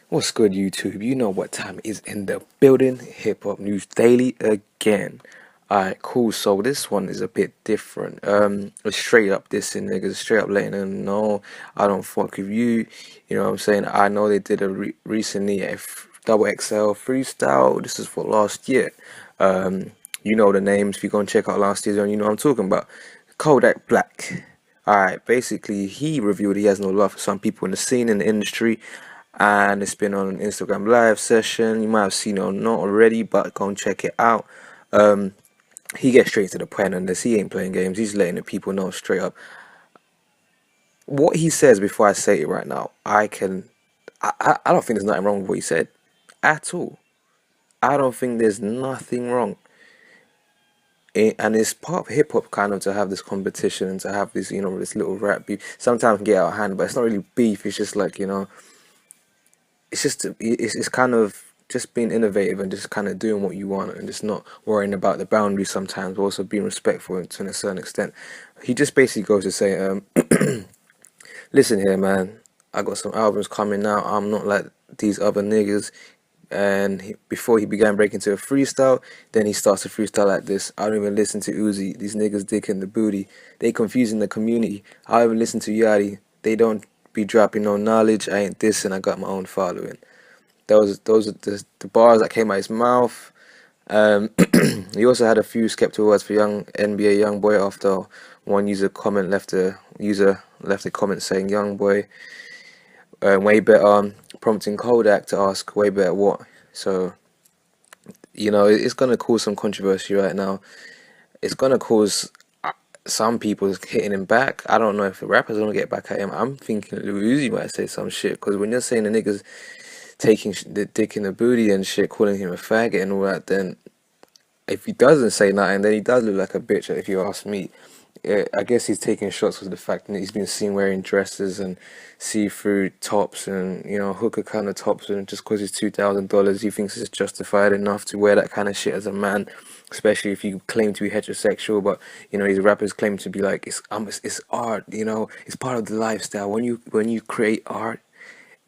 What's good, YouTube? You know what time is in the building. Hip Hop News Daily again. Alright, cool. So this one is a bit different. It's straight up dissing niggas, straight up letting them know I don't fuck with you. You know what I'm saying? I know they did a recently a double XL freestyle. This is for last year. You know the names. If you go and check out last year's one, you know what I'm talking about. Kodack Black. Alright, basically he revealed he has no love for some people in the scene, in the industry, and it's been on an Instagram live session. You might have seen it or not already, but go and check it out. Um, he gets straight to the point on this. He ain't playing games. He's letting the people know straight up. What he says before I say it right now, I don't think there's nothing wrong with what he said at all. I don't think there's nothing wrong. And it's part of hip hop kind of to have this competition and to have this, this little rap beef. Sometimes get out of hand, but it's not really beef. It's just like, it's kind of just being innovative and just kind of doing what you want and just not worrying about the boundaries sometimes, but also being respectful to a certain extent. He just basically goes to say, listen here, man, I got some albums coming out. I'm not like these other niggas. And before he began breaking to a freestyle, then he starts to freestyle like this. I don't even listen to Uzi. These niggas dick in the booty. They confusing the community. I don't even listen to Yachty. They don't be dropping no knowledge. I ain't this, and I got my own following. Those are the bars that came out his mouth. He also had a few skeptical words for young NBA young boy after one user left a comment saying young boy way better, prompting Kodak to ask way better what. So it's gonna cause some controversy right now. It's gonna cause some people hitting him back. I don't know if the rappers are gonna get back at him. I'm thinking Lil Uzi might say some shit, because when you're saying the niggas taking the dick in the booty and shit, calling him a faggot and all that, then if he doesn't say nothing, then he does look like a bitch, if you ask me. I guess he's taking shots with the fact that he's been seen wearing dresses and see-through tops and hooker kind of tops, and just because it's $2,000, he thinks it's justified enough to wear that kind of shit as a man, especially if you claim to be heterosexual. But these rappers claim to be like it's art, it's part of the lifestyle. When you create art,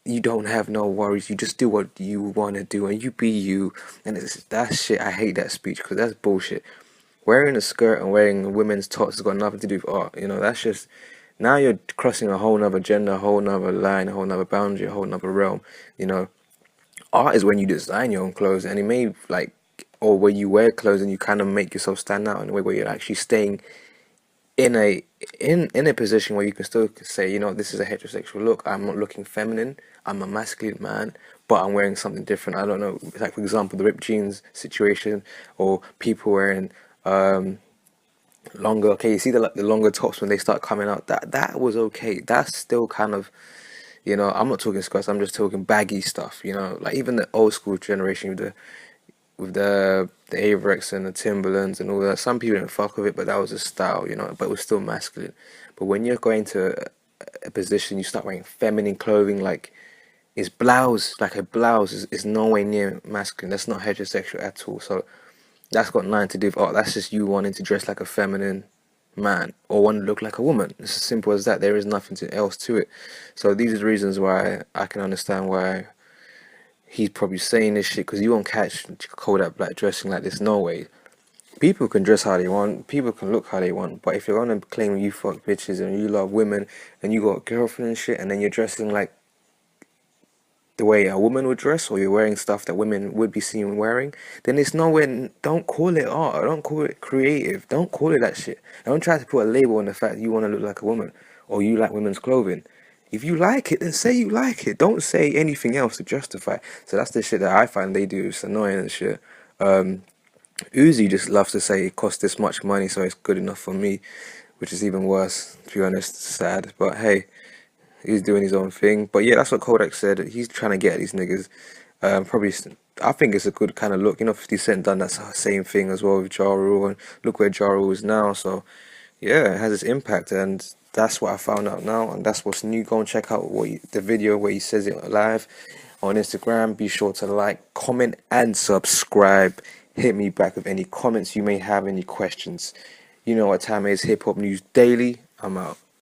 you don't have no worries. You just do what you want to do, and you be you. And that shit. I hate that speech, because that's bullshit. Wearing a skirt and wearing women's tops has got nothing to do with art. That's just, now you're crossing a whole nother gender, a whole nother line, a whole nother boundary, a whole nother realm. You know, art is when you design your own clothes, and it may like, or when you wear clothes and you kind of make yourself stand out in a way where you're actually staying in a position where you can still say, this is a heterosexual look. I'm not looking feminine. I'm a masculine man, but I'm wearing something different. I don't know, like for example, the ripped jeans situation, or people wearing longer. Okay, you see the longer tops when they start coming out. That was okay. That's still kind of, I'm not talking skirts. I'm just talking baggy stuff. Like even the old school generation with the Avrex and the Timberlands and all that. Some people didn't fuck with it, but that was a style, but it was still masculine. But when you're going to a position, you start wearing feminine clothing, like it's blouse, like a blouse is no way near masculine. That's not heterosexual at all. So that's got nothing to do with art. That's just you wanting to dress like a feminine man or want to look like a woman. It's as simple as that. There is nothing else to it. So these are the reasons why I can understand why he's probably saying this shit, because you won't catch Kodak Black dressing like this. No way. People can dress how they want. People can look how they want. But if you're gonna claim you fuck bitches and you love women and you got a girlfriend and shit, and then you're dressing like the way a woman would dress, or you're wearing stuff that women would be seen wearing, then it's nowhere. Don't call it art. Don't call it creative. Don't call it that shit. Don't try to put a label on the fact that you want to look like a woman or you like women's clothing. If you like it, then say you like it. Don't say anything else to justify. So that's the shit that I find they do. It's annoying and shit. Uzi just loves to say it costs this much money, so it's good enough for me, which is even worse, to be honest. Sad, but hey, he's doing his own thing. But yeah, that's what Kodak said. He's trying to get at these niggas. Probably, I think it's a good kind of look. 50 Cent done that same thing as well with Ja Rule, and look where Ja Rule is now. So yeah, it has its impact, and that's what I found out now, and that's what's new. Go and check out the video where he says it live on Instagram. Be sure to like, comment, and subscribe. Hit me back with any comments you may have, any questions. You know what time it is. Hip Hop News Daily. I'm out.